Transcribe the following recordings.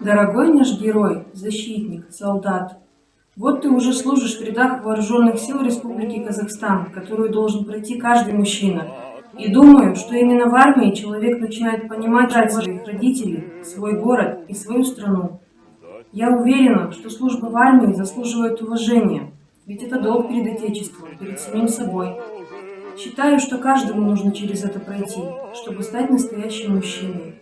Дорогой наш герой, защитник, солдат, вот ты уже служишь в рядах вооруженных сил Республики Казахстан, которую должен пройти каждый мужчина. И думаю, что именно в армии человек начинает понимать своих родителей, свой город и свою страну. Я уверена, что служба в армии заслуживает уважения, ведь это долг перед Отечеством, перед самим собой. Считаю, что каждому нужно через это пройти, чтобы стать настоящим мужчиной.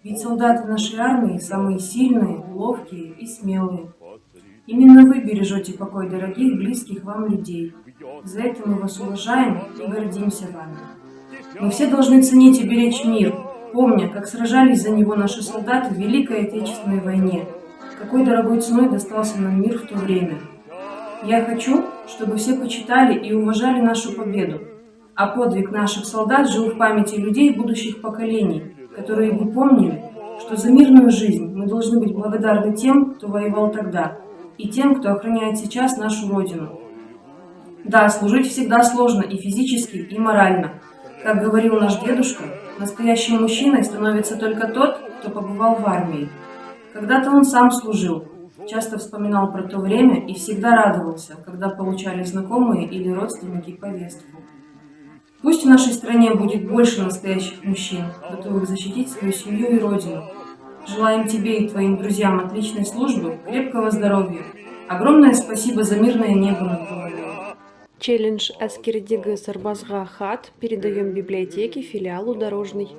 Ведь солдаты нашей армии самые сильные, ловкие и смелые. Именно вы бережете покой дорогих, близких вам людей. За это мы вас уважаем и гордимся вами. Мы все должны ценить и беречь мир, помня, как сражались за него наши солдаты в Великой Отечественной войне, какой дорогой ценой достался нам мир в то время. Я хочу, чтобы все почитали и уважали нашу победу, а подвиг наших солдат жил в памяти людей будущих поколений, которые бы помнили, что за мирную жизнь мы должны быть благодарны тем, кто воевал тогда, и тем, кто охраняет сейчас нашу Родину. Да, служить всегда сложно и физически, и морально. Как говорил наш дедушка, настоящим мужчиной становится только тот, кто побывал в армии. Когда-то он сам служил, часто вспоминал про то время и всегда радовался, когда получали знакомые или родственники повестку. Пусть в нашей стране будет больше настоящих мужчин, готовых защитить свою семью и родину. Желаем тебе и твоим друзьям отличной службы, крепкого здоровья. Огромное спасибо за мирное небо над головой. Челлендж «Әскердегі сарбазға хат» передаем библиотеке филиалу Дорожный.